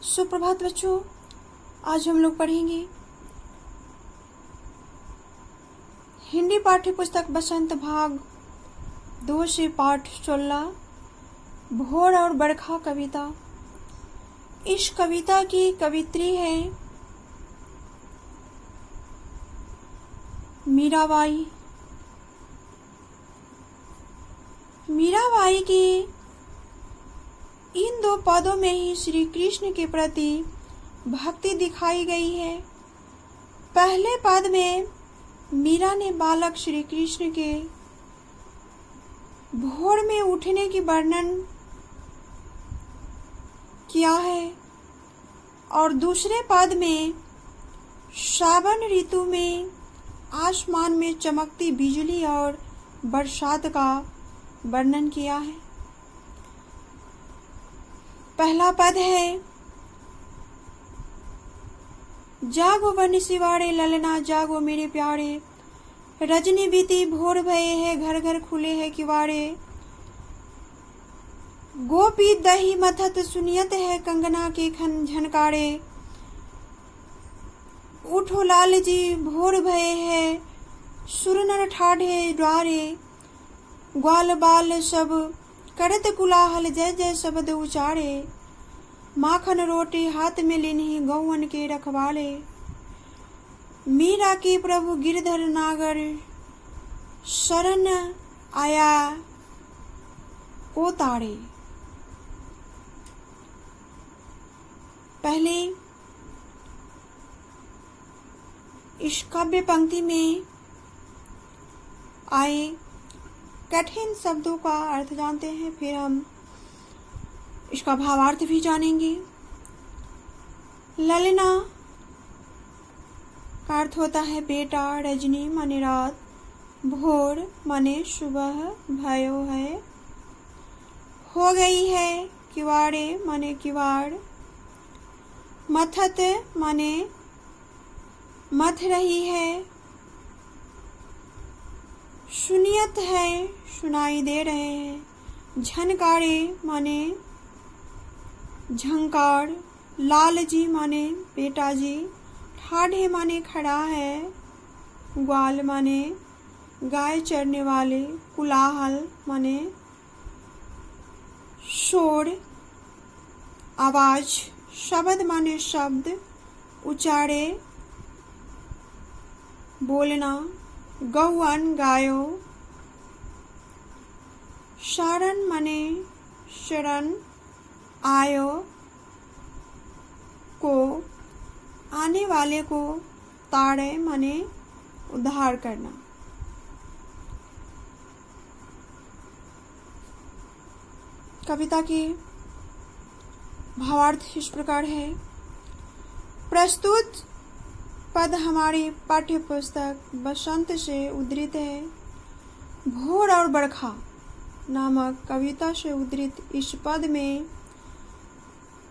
सुप्रभात बच्चों, आज हम लोग पढ़ेंगे हिंदी पाठ्य पुस्तक बसंत भाग 2 से पाठ 16 भोर और बरखा कविता। इस कविता की कवित्री है मीराबाई। मीराबाई की इन 2 पदों में ही श्री कृष्ण के प्रति भक्ति दिखाई गई है। पहले पद में मीरा ने बालक श्री कृष्ण के भोर में उठने की वर्णन किया है और दूसरे पद में सावन ऋतु में आसमान में चमकती बिजली और बरसात का वर्णन किया है। पहला पद है, जागो बंसीवाड़े ललना जागो मेरे प्यारे, रजनी बीती भोर भये है घर घर खुले है किवाड़े, गोपी दही मथत सुनियत है कंगना के खन झनकारे, उठो लाल जी भोर भये है सुरनर ठाढ़े द्वारे, ग्वाल बाल सब करत कुलाहल जय जय शब्द उचारे, माखन रोटी हाथ में लिन्ही गौवन के रखवाले, मीरा के प्रभु गिरधर नागर शरण आया को तारे। पहले इस काव्य पंक्ति में आए कठिन शब्दों का अर्थ जानते हैं, फिर हम इसका भावार्थ भी जानेंगे। ललना का अर्थ होता है बेटा, रजनी माने रात, भोर माने सुबह, भयो है, हो गई है, किवाड़े माने किवाड़, मथत माने मथ रही है, सुनियत है सुनाई दे रहे हैं, झनकारे माने झंकार, लाल जी माने बेटा जी, ठाढ़े माने खड़ा है, ग्वाल माने गाय चरने वाले, कुलाहल माने शोर आवाज, शब्द माने शब्द, उचारे बोलना, गौवन गायो, शरण माने शरण, आयो को आने वाले को, ताड़े माने उद्धार करना। कविता के भावार्थ इस प्रकार है। प्रस्तुत पद हमारी पाठ्य पुस्तक बसंत से उद्धृत है। भोर और बरखा नामक कविता से उद्धृत इस पद में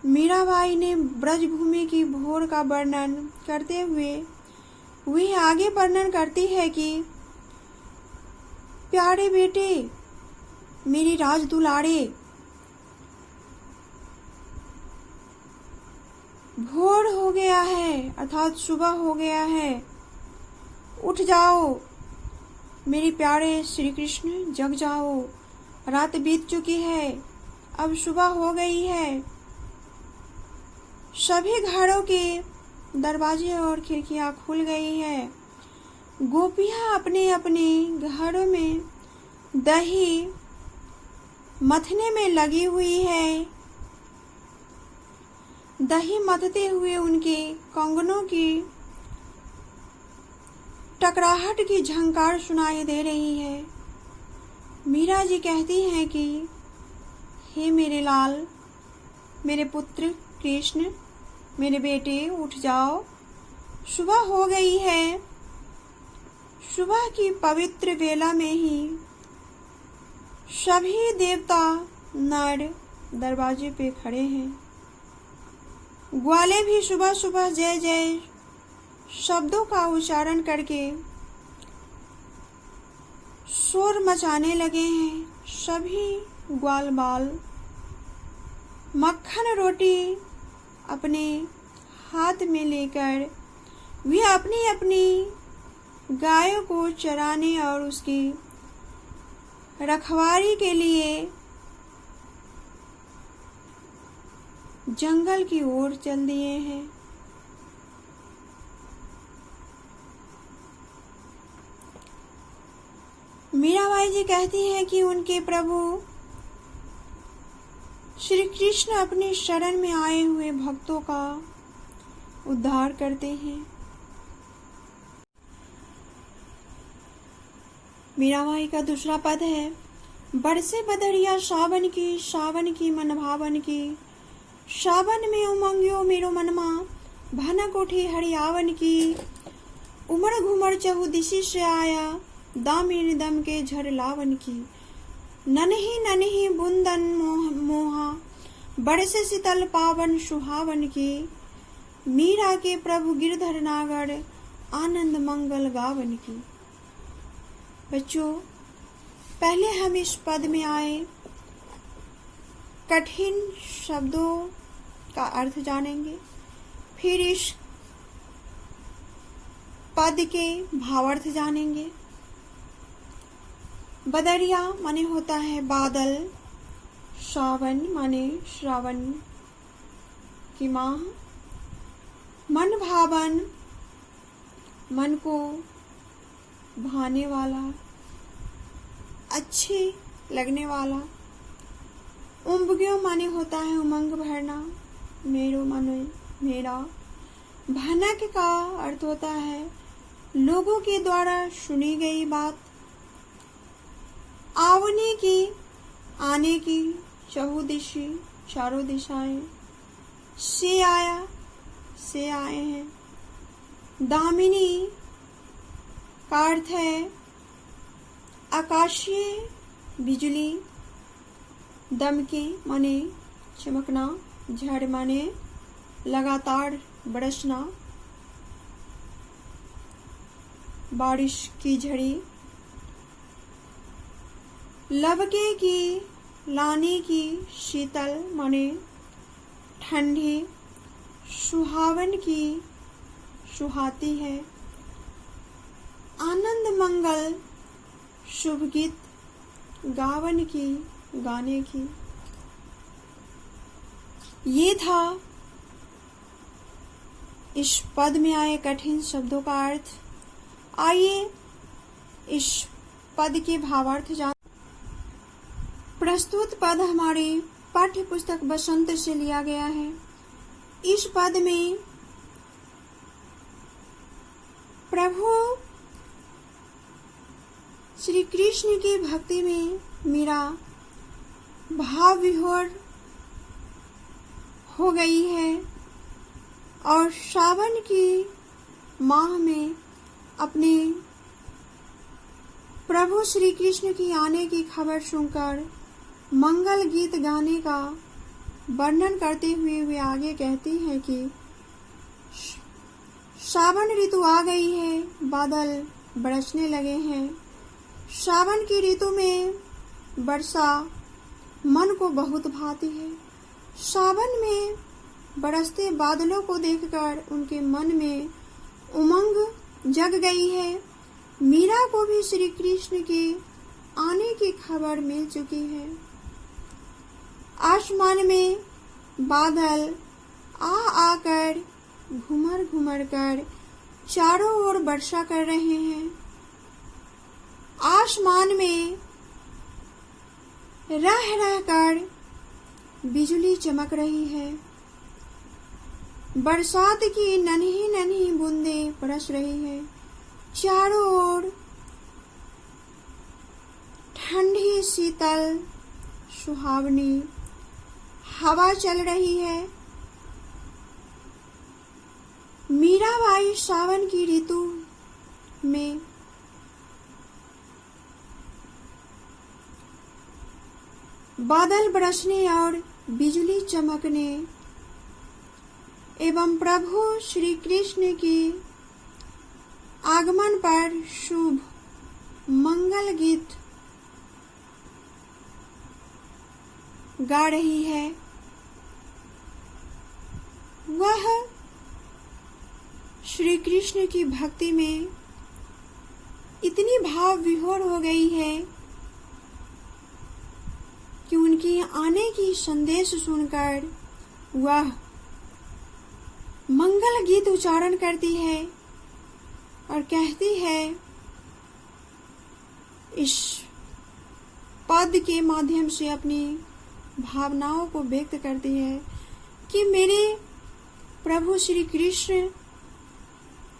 मीराबाई ने ब्रजभूमि की भोर का वर्णन करते हुए वह आगे वर्णन करती है कि प्यारे बेटे मेरी राज दुलारे, भोर हो गया है अर्थात सुबह हो गया है, उठ जाओ मेरे प्यारे श्री कृष्ण, जग जाओ, रात बीत चुकी है, अब सुबह हो गई है। सभी घरों के दरवाजे और खिड़कियां खुल गई है, गोपियां अपने अपने घरों में दही मथने में लगी हुई है, दही मथते हुए उनके कंगनों की टकराहट की झंकार सुनाई दे रही है। मीरा जी कहती हैं कि हे मेरे लाल, मेरे पुत्र कृष्ण, मेरे बेटे उठ जाओ, सुबह हो गई है। सुबह की पवित्र बेला में ही सभी देवता नर दरवाजे पे खड़े हैं। ग्वाले भी सुबह सुबह जय जय शब्दों का उच्चारण करके शोर मचाने लगे हैं। सभी ग्वाल बाल मक्खन रोटी अपने हाथ में लेकर वे अपनी अपनी गायों को चराने और उसकी रखवाली के लिए जंगल की ओर चल दिए हैं। मीराबाई जी कहती हैं कि उनके प्रभु श्री कृष्ण अपनी शरण में आए हुए भक्तों का उद्धार करते हैं। मीराबाई का दूसरा पद है, बरसे बदरिया सावन की मन भावन की, सावन में उमंग्यो मेरो मनमा, भनक उठी हरियावन की, उमड़ घुमड़ चहु दिशि से आया, दामिनी दम के झर लावन की, नन्ही नन्ही बुंदन मोहा, बरसे शीतल पावन सुहावन की, मीरा के प्रभु गिरधर नागर, आनंद मंगल गावन की। बच्चों, पहले हम इस पद में आए कठिन शब्दों का अर्थ जानेंगे, फिर इस पद के भावार्थ जानेंगे। बदरिया माने होता है बादल, सावन माने श्रावण की माह, मन भावन मन को भाने वाला, अच्छे लगने वाला, उमंग्यो माने होता है उमंग भरना, मेरो माने मेरा, भनक का अर्थ होता है लोगों के द्वारा सुनी गई बात, आवने की आने की, चहुदिशी चारों दिशाएं, से आया से आए हैं, दामिनी का अर्थ है आकाशीय बिजली, दमके माने चमकना, झड़ माने लगातार बरसना, बारिश की झड़ी, लबके की लाने की, शीतल माने ठंडी, सुहावन की सुहाती है, आनंद मंगल शुभ गीत गावन की गाने की। ये था इस पद में आए कठिन शब्दों का अर्थ। आइए इस पद के भावार्थ जान। प्रस्तुत पद हमारे पाठ्य पुस्तक बसंत से लिया गया है। इस पद में प्रभु श्री कृष्ण की भक्ति में मीरा भाव विभोर हो गई है और सावन की माह में अपने प्रभु श्री कृष्ण की आने की खबर सुनकर मंगल गीत गाने का वर्णन करते हुए वे आगे कहती हैं कि सावन ऋतु आ गई है, बादल बरसने लगे हैं। सावन की ऋतु में वर्षा मन को बहुत भाती है। सावन में बरसते बादलों को देखकर उनके मन में उमंग जग गई है। मीरा को भी श्री कृष्ण के आने की खबर मिल चुकी है। आसमान में बादल आ आकर घुमर घुमर कर चारों ओर वर्षा कर रहे हैं। आसमान में रह रह कर बिजली चमक रही है। बरसात की नन्ही नन्ही बूंदें बरस रही है। चारों ओर ठंडी शीतल सुहावनी हवा चल रही है। मीराबाई सावन की ऋतु में बादल बरसने और बिजली चमकने एवं प्रभु श्री कृष्ण के आगमन पर शुभ मंगल गीत गा रही है। वह श्री कृष्ण की भक्ति में इतनी भाव विभोर हो गई है कि उनकी आने की संदेश सुनकर वह मंगल गीत उच्चारण करती है और कहती है, इस पद के माध्यम से अपनी भावनाओं को व्यक्त करती है कि मेरे प्रभु श्री कृष्ण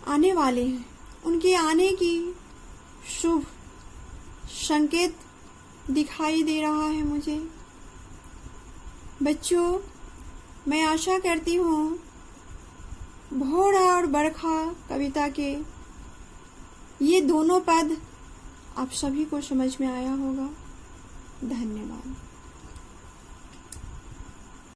आने वाले हैं। उनके आने की शुभ संकेत दिखाई दे रहा है मुझे। बच्चों, मैं आशा करती हूँ भोर और बरखा कविता के ये दोनों पद आप सभी को समझ में आया होगा। धन्यवाद।